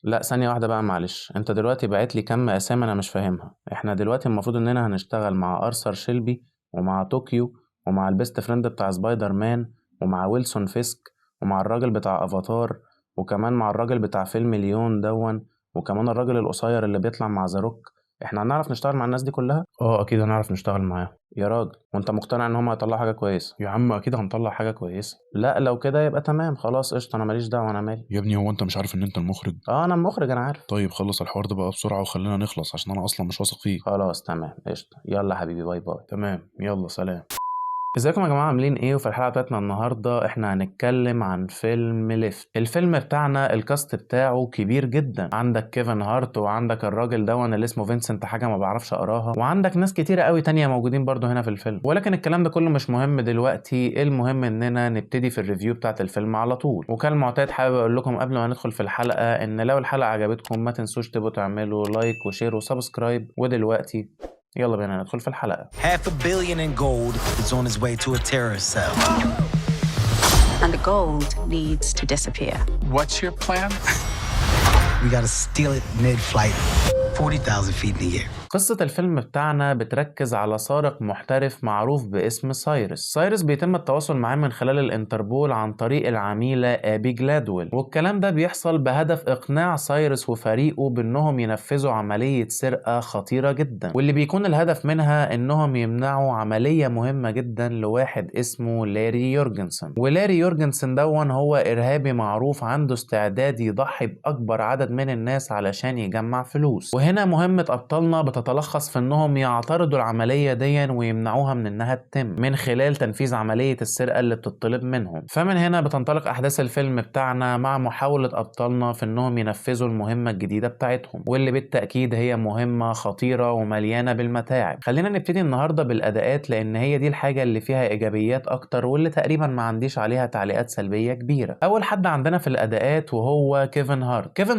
لا ثانية واحدة بقى معلش، انت دلوقتي بعت لي كم اسامي انا مش فاهمها. احنا دلوقتي المفروض اننا هنشتغل مع ارثر شيلبي ومع طوكيو ومع البيست فريند بتاع سبايدر مان ومع ويلسون فيسك ومع الراجل بتاع افاتار وكمان مع الراجل بتاع فيلم ليون دون وكمان الراجل القصير اللي بيطلع مع ذا روك. احنا هنعرف نشتغل مع الناس دي كلها؟ اه اكيد هنعرف نشتغل معاهم يا راجل. وانت مقتنع ان هم هيطلعوا حاجة كويسة؟ يا عم اكيد هنطلع حاجة كويسة. لا لو كده يبقى تمام خلاص قشطة، انا ماليش دعوة، انا مالي. يا ابني هو انت مش عارف ان انت المخرج؟ اه انا المخرج انا عارف. طيب خلص الحوار ده بقى بسرعة وخلينا نخلص عشان انا اصلا مش واثق فيك. خلاص تمام قشطة، يلا حبيبي باي باي. تمام يلا سلام. ازيكم يا جماعة عاملين ايه؟ وفي الحلقة بتاعتنا النهاردة احنا هنتكلم عن فيلم ليفت. الفيلم بتاعنا الكاست بتاعه كبير جدا، عندك كيفن هارت وعندك الراجل دون اللي اسمه فينسنت حاجة ما بعرفش اقراها، وعندك ناس كتيرة قوي تانية موجودين برضو هنا في الفيلم، ولكن الكلام ده كله مش مهم دلوقتي. المهم اننا نبتدي في الريفيو بتاعت الفيلم على طول. وكالمعتاد حابب اقول لكم قبل ما ندخل في الحلقة ان لو الحلقة عجبتكم ما تنسوش تبقوا تعملوا لايك وشير وسبسكرايب. ودلوقتي يلا بينا ندخل في الحلقة. $500 million in gold is on its way to a terrorist cell. And the gold needs to disappear. What's your plan? We gotta steal it mid-flight, 40,000 feet in the air. قصة الفيلم بتاعنا بتركز على سارق محترف معروف باسم سايرس بيتم التواصل معاه من خلال الانتربول عن طريق العميلة أبي جلادويل، والكلام ده بيحصل بهدف إقناع سايرس وفريقه بأنهم ينفذوا عملية سرقة خطيرة جدا، واللي بيكون الهدف منها أنهم يمنعوا عملية مهمة جدا لواحد اسمه لاري يورجنسون. ولاري يورجنسون دون هو إرهابي معروف عنده استعداد يضحي بأكبر عدد من الناس علشان يجمع فلوس. وهنا مهمة أبطالنا بتتلخص في انهم يعترضوا العملية دي ويمنعوها من انها تتم من خلال تنفيذ عملية السرقة اللي بتطلب منهم. فمن هنا بتنطلق احداث الفيلم بتاعنا مع محاولة ابطالنا في انهم ينفذوا المهمة الجديدة بتاعتهم، واللي بالتأكيد هي مهمة خطيرة ومليانة بالمتاعب. خلينا نبتدي النهاردة بالاداءات لان هي دي الحاجة اللي فيها ايجابيات اكتر واللي تقريبا ما عنديش عليها تعليقات سلبية كبيرة. اول حد عندنا في الاداءات وهو كيفن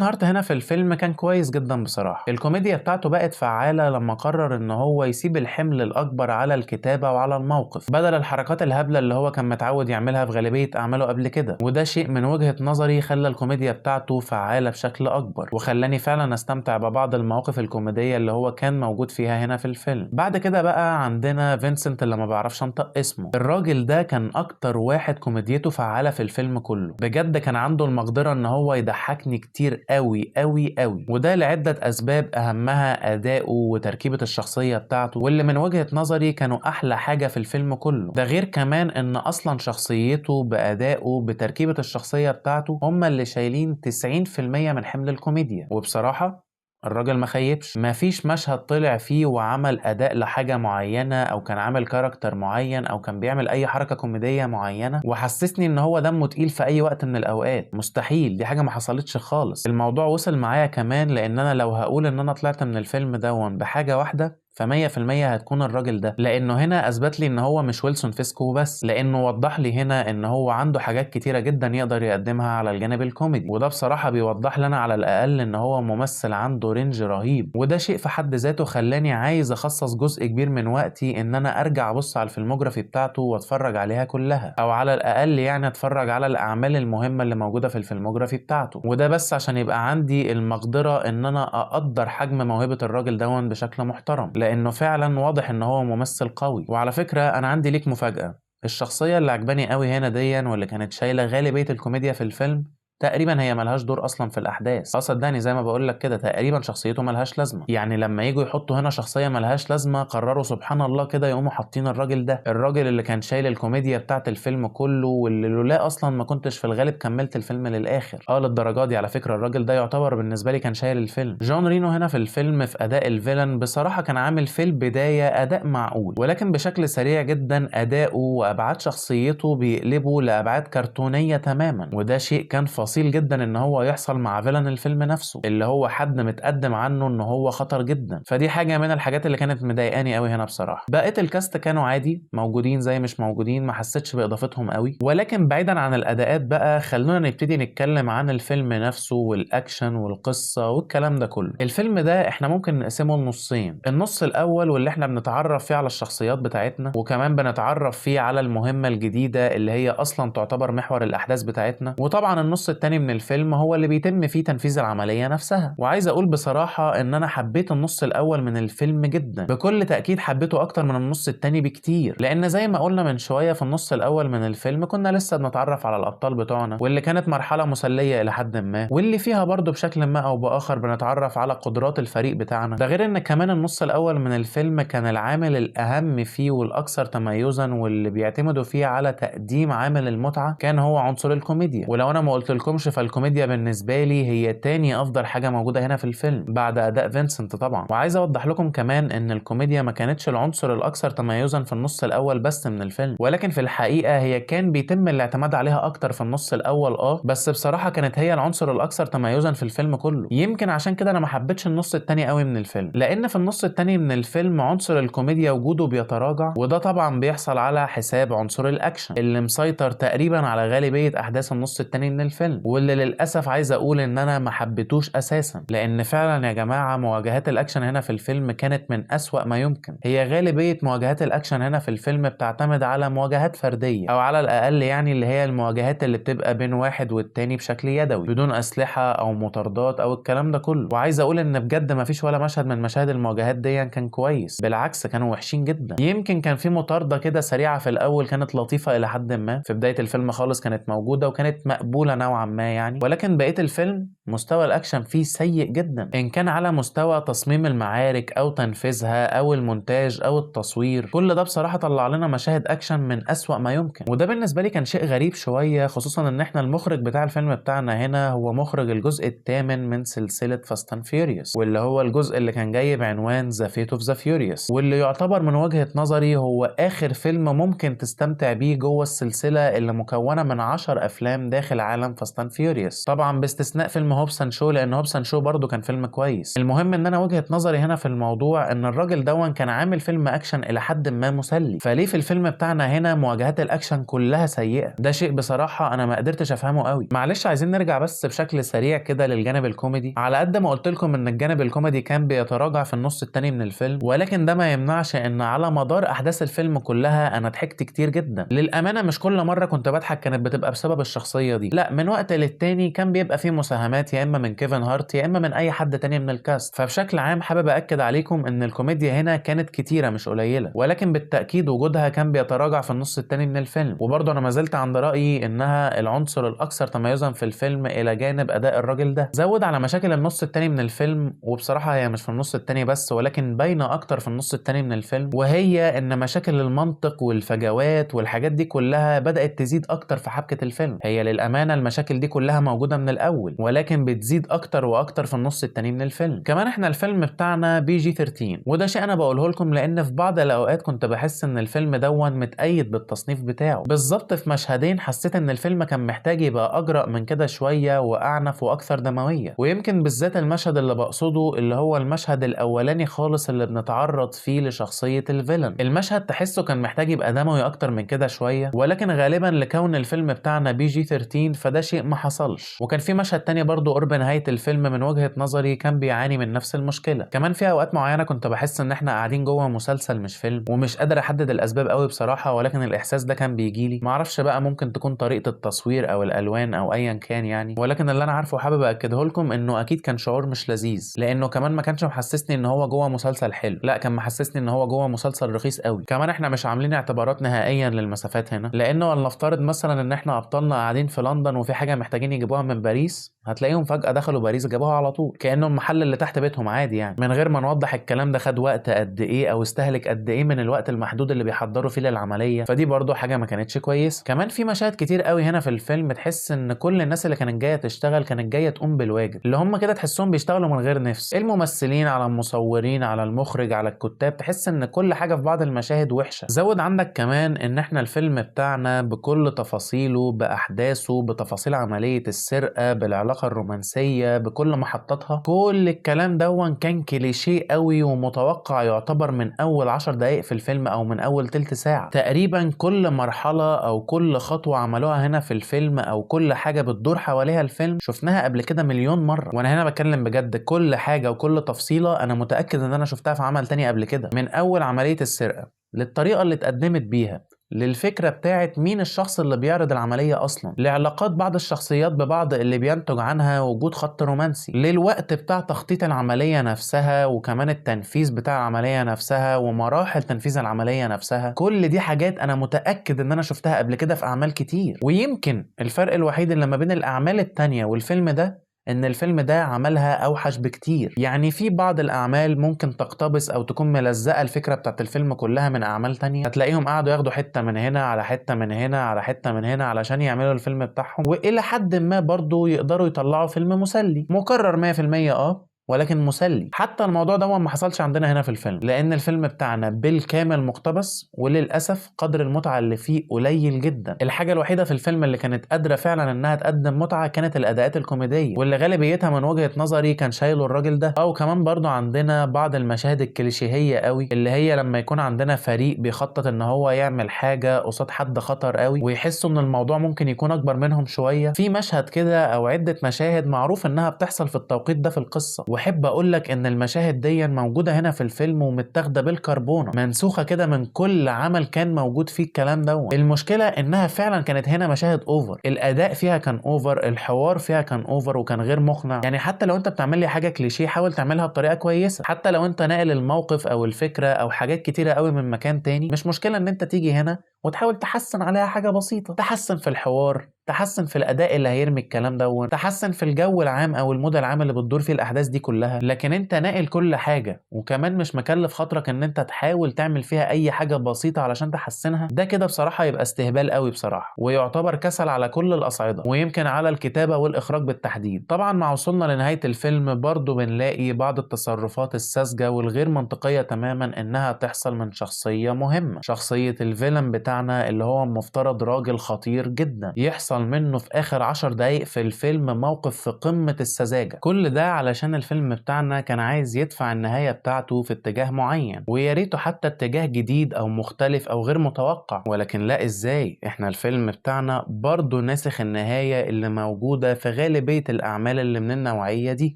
هارت هنا في الفيلم كان كويس جدا بصراحة. الكوميديا بتاعته بقت فعالة لما قرر ان هو يسيب الحمل الاكبر على الكتابة وعلى الموقف بدل الحركات الهبلة اللي هو كان متعود يعملها في غالبية اعماله قبل كده، وده شيء من وجهة نظري خلى الكوميديا بتاعته فعالة بشكل اكبر وخلاني فعلا استمتع ببعض المواقف الكوميدية اللي هو كان موجود فيها هنا في الفيلم. بعد كده بقى عندنا فينسنت اللي ما بعرفش انطق اسمه. الراجل ده كان اكتر واحد كوميديته فعالة في الفيلم كله، بجد كان عنده المقدرة ان هو يضحكني كتير قوي قوي قوي، وده لعدة اسباب اهمها اداؤه وتركيبة الشخصية بتاعته، واللي من وجهة نظري كانوا أحلى حاجة في الفيلم كله. ده غير كمان إن أصلا شخصيته بأدائه بتركيبة الشخصية بتاعته هما اللي شايلين 90% من حمل الكوميديا. وبصراحة الراجل ما خيبش، ما فيش مشهد طلع فيه وعمل أداء لحاجة معينة أو كان عامل كاركتر معين أو كان بيعمل أي حركة كوميدية معينة وحسسني إن هو دمه تقيل في أي وقت من الأوقات. مستحيل، دي حاجة ما حصلتش خالص. الموضوع وصل معايا كمان لأن أنا لو هقول إن أنا طلعت من الفيلم دون بحاجة واحدة ف100% هتكون الراجل ده، لانه هنا اثبت لي ان هو مش ويلسون فيسكو بس، لانه وضح لي هنا ان هو عنده حاجات كتيره جدا يقدر يقدمها على الجانب الكوميدي، وده بصراحه بيوضح لنا على الاقل ان هو ممثل عنده رينج رهيب، وده شيء في حد ذاته خلاني عايز اخصص جزء كبير من وقتي ان انا ارجع ابص على الفيلموجرافي بتاعته واتفرج عليها كلها، او على الاقل يعني اتفرج على الاعمال المهمه اللي موجوده في الفيلموجرافي بتاعته، وده بس عشان يبقى عندي المقدره ان انا اقدر حجم موهبه الراجل دون بشكل محترم، لانه فعلا واضح ان هو ممثل قوي. وعلى فكرة انا عندي ليك مفاجأة، الشخصية اللي عجباني قوي هنا دي واللي كانت شايلة غالبية الكوميديا في الفيلم تقريبا هي ملهاش دور اصلا في الاحداث. صدقني زي ما بقول لك كده تقريبا شخصيته ملهاش لازمه، يعني لما يجوا يحطوا هنا شخصيه ملهاش لازمه قرروا سبحان الله كده يقوموا حاطين الراجل اللي كان شايل الكوميديا بتاعت الفيلم كله، واللي لولا اصلا ما كنتش في الغالب كملت الفيلم للاخر. للدرجه دي على فكره الراجل ده يعتبر بالنسبه لي كان شايل الفيلم. جون رينو هنا في الفيلم في اداء الفيلن بصراحه كان عامل في البدايه اداء معقول، ولكن بشكل سريع جدا اداؤه وابعاد شخصيته بيقلبوا لابعاد كرتونيه تماما، وده شيء كان فصيل جدا ان هو يحصل مع فيلن الفيلم نفسه اللي هو حد متقدم عنه ان هو خطر جدا. فدي حاجه من الحاجات اللي كانت مضايقاني قوي هنا بصراحه. بقيه الكاست كانوا عادي موجودين زي مش موجودين، ما حسيتش باضافتهم قوي. ولكن بعيدا عن الاداءات بقى خلونا نبتدي نتكلم عن الفيلم نفسه والاكشن والقصه والكلام ده كله. الفيلم ده احنا ممكن نقسمه لنصين، النص الاول واللي احنا بنتعرف فيه على الشخصيات بتاعتنا وكمان بنتعرف فيه على المهمه الجديده اللي هي اصلا تعتبر محور الاحداث بتاعتنا، وطبعا النص التاني من الفيلم هو اللي بيتم فيه تنفيذ العملية نفسها. وعايز اقول بصراحة ان انا حبيت النص الاول من الفيلم جدا، بكل تأكيد حبيته اكتر من النص التاني بكتير، لان زي ما قلنا من شوية في النص الاول من الفيلم كنا لسه بنتعرف على الابطال بتوعنا، واللي كانت مرحلة مسلية الى حد ما، واللي فيها برضو بشكل ما او باخر بنتعرف على قدرات الفريق بتاعنا. ده غير ان كمان النص الاول من الفيلم كان العامل الاهم فيه والاكثر تميزا واللي بيعتمدوا فيه على تقديم عامل المتعة كان هو عنصر الكوميديا. ولو انا ما قلتلكمش فالكوميديا بالنسبة لي هي تاني افضل حاجة موجودة هنا في الفيلم بعد اداء فينسنت طبعا. وعايز اوضح لكم كمان ان الكوميديا ما كانتش العنصر الاكثر تميزا في النص الاول بس من الفيلم، ولكن في الحقيقة هي كان بيتم الاعتماد عليها اكتر في النص الاول بس بصراحة كانت هي العنصر الاكثر تميزا في الفيلم كله. يمكن عشان كده انا ما حبيتش النص التاني قوي من الفيلم، لان في النص التاني من الفيلم عنصر الكوميديا وجوده بيتراجع، وده طبعا بيحصل على حساب عنصر الاكشن اللي مسيطر تقريبا على غالبية احداث النص التاني من الفيلم، واللي للاسف عايز اقول ان انا ما حبيتوش اساسا، لان فعلا يا جماعة مواجهات الاكشن هنا في الفيلم كانت من اسوأ ما يمكن. هي غالبية مواجهات الاكشن هنا في الفيلم بتعتمد على مواجهات فردية، او على الاقل يعني اللي هي المواجهات اللي بتبقى بين واحد والتاني بشكل يدوي بدون اسلحة او مطاردات او الكلام ده كله. وعايز اقول ان بجد ما فيش ولا مشهد من مشاهد المواجهات دي كان كويس، بالعكس كانوا وحشين جدا. يمكن كان في مطاردة كده سريعة في الاول كانت لطيفة الى حد ما، في بداية الفيلم خالص كانت موجودة وكانت مقبولة نوعا ما يعني، ولكن بقية الفيلم مستوى الاكشن فيه سيء جدا، ان كان على مستوى تصميم المعارك او تنفيذها او المونتاج او التصوير. كل ده بصراحة طلع لنا مشاهد اكشن من اسوأ ما يمكن، وده بالنسبة لي كان شيء غريب شوية، خصوصا ان احنا المخرج بتاع الفيلم بتاعنا هنا هو مخرج الجزء الثامن من سلسلة فاست اند فيوريوس، واللي هو الجزء اللي كان جاي بعنوان ذا فيت اوف ذا فيوريوس، واللي يعتبر من وجهة نظري هو اخر فيلم ممكن تستمتع بيه جوه السلسلة اللي مكونة من 10 افلام داخل عالم فاست اند فيوريوس، طبعا باستثناء فيلم هوبس اند شو، لان هوبس اند شو برضه كان فيلم كويس. المهم ان انا وجهة نظري هنا في الموضوع ان الراجل دون كان عامل فيلم اكشن الى حد ما مسلي، فليه في الفيلم بتاعنا هنا مواجهات الاكشن كلها سيئة؟ ده شيء بصراحة انا ما قدرتش افهمه قوي. معلش عايزين نرجع بس بشكل سريع كده للجانب الكوميدي. على قد ما قلت لكم ان الجانب الكوميدي كان بيتراجع في النص التاني من الفيلم، ولكن ده ما يمنعش ان على مدار احداث الفيلم كلها انا ضحكت كتير جدا. للامانة مش كل مرة كنت بضحك كانت بتبقى بسبب الشخصية دي، لا، من وقت للتاني كان بيبقى فيه مساهمات يا اما من كيفن هارت يا اما من اي حد تاني من الكاست. فبشكل عام حابب اكد عليكم ان الكوميديا هنا كانت كتيرة مش قليلة، ولكن بالتأكيد وجودها كان بيتراجع في النص التاني من الفيلم. وبرضه انا ما زلت عند رأيي انها العنصر الاكثر تميزا في الفيلم الى جانب اداء الراجل ده. زود على مشاكل النص التاني من الفيلم، وبصراحة هي مش في النص التاني بس ولكن باينة اكتر في النص التاني من الفيلم، وهي ان مشاكل المنطق والفجوات والحاجات دي كلها بدأت تزيد اكتر في حبكة الفيلم. هي للأمانة المشاكل دي كلها موجودة من الاول، ولكن بتزيد اكتر واكتر في النص التاني من الفيلم. كمان احنا الفيلم بتاعنا PG-13، وده شيء انا بقوله لكم لان في بعض الاوقات كنت بحس ان الفيلم دون متأيد بالتصنيف بتاعه. بالظبط في مشهدين حسيت ان الفيلم كان محتاج يبقى اجرأ من كده شوية واعنف واكثر دموية، ويمكن بالذات المشهد اللي بقصده اللي هو المشهد الاولاني خالص اللي بنتعرض فيه لشخصية الفيلن. المشهد تحسه كان محتاج يبقى دموي اكتر من كده شوية، ولكن غالبا لكون الفيلم بتاعنا PG-13 فده شيء ما حصلش. وكان في مشهد تاني برضو قرب نهاية الفيلم من وجهة نظري كان بيعاني من نفس المشكلة. كمان في اوقات معينة كنت بحس ان احنا قاعدين جوه مسلسل مش فيلم، ومش قادر احدد الاسباب قوي بصراحة، ولكن الاحساس ده كان بيجيلي. معرفش بقى ممكن تكون طريقة التصوير او الالوان او ايا كان يعني، ولكن اللي انا عارفه وحابب اكده لكم انه اكيد كان شعور مش لذيذ، لانه كمان ما كانش محسسني ان هو جوه مسلسل حلو، لا كان محسسني ان هو جوه مسلسل رخيص قوي. كمان احنا مش عاملين اعتبارات نهائيا للمسافات هنا، لانه ولنفترض مثلا ان احنا ابطالنا قاعدين في لندن وفي حاجة محتاجين يجيبوها من باريس، هتلاقيهم فجأة دخلوا باريس جابوها على طول كأنه المحل اللي تحت بيتهم عادي يعني، من غير ما نوضح الكلام ده خد وقت قد ايه او استهلك قد ايه من الوقت المحدود اللي بيحضروا فيه للعملية. فدي برضو حاجة ما كانتش كويس. كمان في مشاهد كتير قوي هنا في الفيلم تحس ان كل الناس اللي كانت جاية تشتغل كانت جاية تقوم بالواجب، اللي هم كده تحسهم بيشتغلوا من غير نفس، الممثلين على المصورين على المخرج على الكتاب، تحس ان كل حاجة في بعض المشاهد وحشة. زود عندك كمان ان احنا الفيلم بتاعنا بكل تفاصيله باحداثه بتفاصيل عملية السرقة بالعلاقة الرومانسية بكل محطاتها، كل الكلام دون كان كليشيه قوي ومتوقع يعتبر من اول 10 دقائق في الفيلم او من اول تلت ساعة تقريبا. كل مرحلة او كل خطوة عملوها هنا في الفيلم او كل حاجة بتدور حواليها الفيلم شفناها قبل كده مليون مرة، وانا هنا بتكلم بجد كل حاجة وكل تفصيلة انا متأكد ان انا شفتها في عمل تاني قبل كده، من اول عملية السرقة للطريقة اللي اتقدمت بيها للفكرة بتاعت مين الشخص اللي بيعرض العملية أصلا، لعلاقات بعض الشخصيات ببعض اللي بينتج عنها وجود خط رومانسي، للوقت بتاع تخطيط العملية نفسها وكمان التنفيذ بتاع العملية نفسها ومراحل تنفيذ العملية نفسها. كل دي حاجات أنا متأكد إن أنا شفتها قبل كده في أعمال كتير، ويمكن الفرق الوحيد اللي ما بين الأعمال التانية والفيلم ده ان الفيلم ده عملها اوحش بكتير. يعني في بعض الاعمال ممكن تقتبس او تكون ملزقه الفكره بتاعت الفيلم كلها من اعمال تانية، هتلاقيهم قعدوا ياخدوا حته من هنا على حته من هنا على حته من هنا علشان يعملوا الفيلم بتاعهم، والى حد ما برضو يقدروا يطلعوا فيلم مسلي مكرر 100% ولكن مسلي. حتى الموضوع ده ما حصلش عندنا هنا في الفيلم، لان الفيلم بتاعنا بالكامل مقتبس، وللاسف قدر المتعه اللي فيه قليل جدا. الحاجه الوحيده في الفيلم اللي كانت قادره فعلا انها تقدم متعه كانت الاداءات الكوميديه، واللي غالبيتها من وجهه نظري كان شايله الراجل ده. او كمان برضو عندنا بعض المشاهد الكليشيهيه قوي، اللي هي لما يكون عندنا فريق بيخطط ان هو يعمل حاجه قصاد حد خطر قوي ويحسوا ان الموضوع ممكن يكون اكبر منهم شويه. في مشهد كده او عده مشاهد معروف انها بتحصل في التوقيت ده في القصه، واحب اقول لك ان المشاهد دي موجوده هنا في الفيلم ومتاخده بالكربونه، منسوخه كده من كل عمل كان موجود فيه الكلام ده. المشكله انها فعلا كانت هنا مشاهد اوفر، الاداء فيها كان اوفر، الحوار فيها كان اوفر وكان غير مقنع. يعني حتى لو انت بتعمل لي حاجه كليشيه حاول تعملها بطريقه كويسه، حتى لو انت ناقل الموقف او الفكره او حاجات كتيره قوي من مكان تاني، مش مشكله ان انت تيجي هنا وتحاول تحسن عليها حاجه بسيطه، تحسن في الحوار، تحسن في الاداء اللي هيرمي الكلام ده، تحسن في الجو العام او المود العام اللي بتدور فيه الاحداث دي كلها. لكن انت ناقل كل حاجه وكمان مش مكلف خاطرك ان انت تحاول تعمل فيها اي حاجه بسيطه علشان تحسنها، ده كده بصراحه يبقى استهبال قوي بصراحه، ويعتبر كسل على كل الاصعده، ويمكن على الكتابه والاخراج بالتحديد. طبعا مع وصولنا لنهايه الفيلم برضو بنلاقي بعض التصرفات الساذجه والغير منطقيه تماما انها تحصل من شخصيه مهمه، شخصيه الفيلن بتاعنا اللي هو مفترض راجل خطير جدا، يحصل منه في اخر 10 دقايق في الفيلم موقف في قمة السذاجة. كل ده علشان الفيلم بتاعنا كان عايز يدفع النهاية بتاعته في اتجاه معين، ويا ريته حتى اتجاه جديد او مختلف او غير متوقع، ولكن لا، ازاي؟ احنا الفيلم بتاعنا برضه ناسخ النهاية اللي موجودة في غالبية الاعمال اللي من النوعية دي،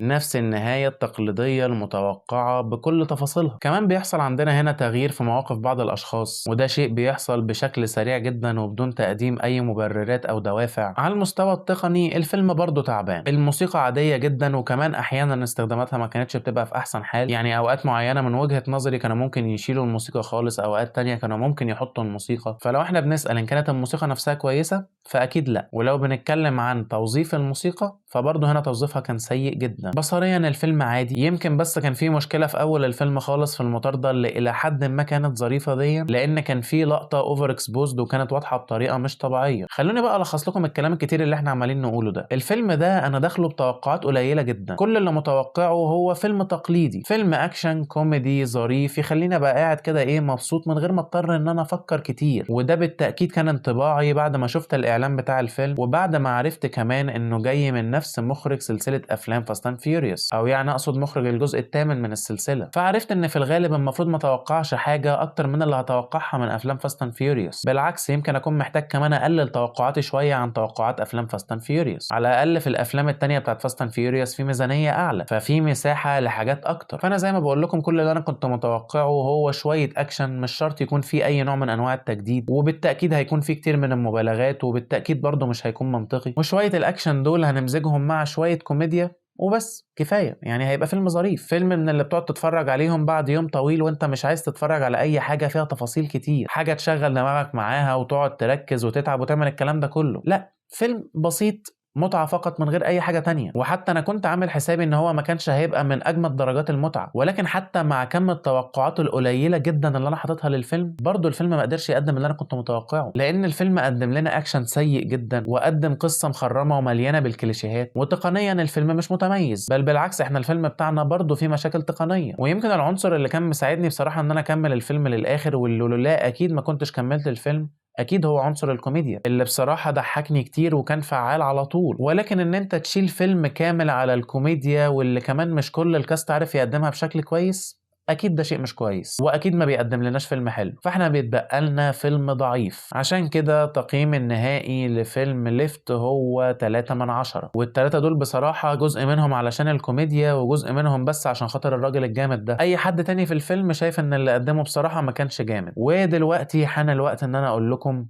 نفس النهاية التقليدية المتوقعة بكل تفاصيلها. كمان بيحصل عندنا هنا تغيير في مواقف بعض الاشخاص، وده شيء بيحصل بشكل سريع جدا وبدون تقديم اي مبررات او دوافع. على المستوى التقني الفيلم برضه تعبان، الموسيقى عادية جدا وكمان احيانا استخداماتها ما كانتش بتبقى في احسن حال. يعني اوقات معينة من وجهة نظري كانوا ممكن يشيلوا الموسيقى خالص، اوقات تانية كانوا ممكن يحطوا الموسيقى. فلو احنا بنسأل ان كانت الموسيقى نفسها كويسة فاكيد لا، ولو بنتكلم عن توظيف الموسيقى فبرضه هنا توظيفها كان سيء جدا. بصريا الفيلم عادي، يمكن بس كان فيه مشكلة في اول الفيلم خالص في المطاردة اللي الى حد ما كانت ظريفة دي، لان كان فيه لقطة اوفر اكسبوزد وكانت واضحة بطريقة مش طبيعية. خلوني بقى الخص لكم الكلام الكتير اللي احنا عمالين نقوله ده. الفيلم ده انا داخله بتوقعات قليلة جدا، كل اللي متوقعه هو فيلم تقليدي، فيلم اكشن كوميدي ظريف يخليني بقى قاعد كده مبسوط من غير ما اضطر ان انا افكر كتير. وده بالتأكيد كان انطباعي بعد ما شفت الاعلان بتاع الفيلم، وبعد ما عرفت كمان انه جاي من نفس مخرج سلسلة افلام فاست اند فيوريوس، او يعني اقصد مخرج الجزء الثامن من السلسلة. فعرفت ان في الغالب المفروض ما اتوقعش حاجة اكتر من اللي هتوقعها من افلام فاست اند فيوريوس، بالعكس يمكن اكون محتاج كمان اقلل توقعاتي شوية عن توقعات افلام فاست اند فيوريوس. على الاقل في الافلام التانية بتاعت فاست اند فيوريوس في ميزانية اعلى، ففي مساحة لحاجات اكتر. فانا زي ما بقول لكم كل اللي انا كنت متوقعه هو شوية اكشن، مش شرط يكون فيه اي نوع من انواع التجديد، وبالتأكيد هيكون فيه كتير من المبالغات، وبالتأكيد برضه مش هيكون منطقي. وشوية الاكشن دول هنمزجهم مع شوية كوميديا وبس كفايه. يعني هيبقى فيلم ظريف، فيلم من اللي بتقعد تتفرج عليهم بعد يوم طويل وانت مش عايز تتفرج على اي حاجه فيها تفاصيل كتير، حاجه تشغل دماغك معاها وتقعد تركز وتتعب وتعمل الكلام ده كله. لا، فيلم بسيط متعة فقط من غير أي حاجة تانية. وحتى أنا كنت عامل حسابي إن هو ما كانش هيبقى من أجمد درجات المتعة، ولكن حتى مع كم التوقعات القليلة جدا اللي أنا حاططها للفيلم، برضو الفيلم ما قدرش يقدم اللي أنا كنت متوقعه، لأن الفيلم قدم لنا أكشن سيء جدا، وقدم قصة مخرمة ومليانة بالكليشيهات، وتقنيا الفيلم مش متميز، بل بالعكس إحنا الفيلم بتاعنا برضو فيه مشاكل تقنية. ويمكن العنصر اللي كان مساعدني بصراحة إن أنا أكمل الفيلم للآخر، واللي لولا أكيد ما كنتش كملت الفيلم، اكيد هو عنصر الكوميديا اللي بصراحة ضحكني كتير وكان فعال على طول. ولكن ان انت تشيل فيلم كامل على الكوميديا واللي كمان مش كل الكاست عارف يقدمها بشكل كويس، اكيد ده شيء مش كويس، واكيد ما بيقدم لناش فيلم حلو، فاحنا بيتبقى لنا فيلم ضعيف. عشان كده تقييم النهائي لفيلم ليفت هو 3 من 10، والتلاتة دول بصراحة جزء منهم علشان الكوميديا، وجزء منهم بس عشان خاطر الراجل الجامد ده. اي حد تاني في الفيلم شايف ان اللي قدمه بصراحة ما كانش جامد. ودلوقتي حان الوقت ان انا اقول لكم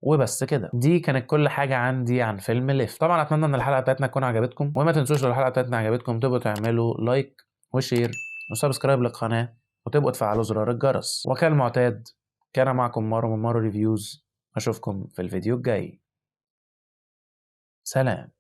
وبس كده. دي كانت كل حاجة عندي عن فيلم ليفت. طبعا اتمنى ان الحلقة بتاعتنا تكون عجبتكم، وما تنسوش لو الحلقة بتاعتنا عجبتكم تبقوا تعملوا لايك وشير وسبسكرايب للقناة، وتبقوا تفعلوا زرار الجرس. وكالمعتاد كان معكم مارو من مارو ريفيوز. اشوفكم في الفيديو الجاي. سلام.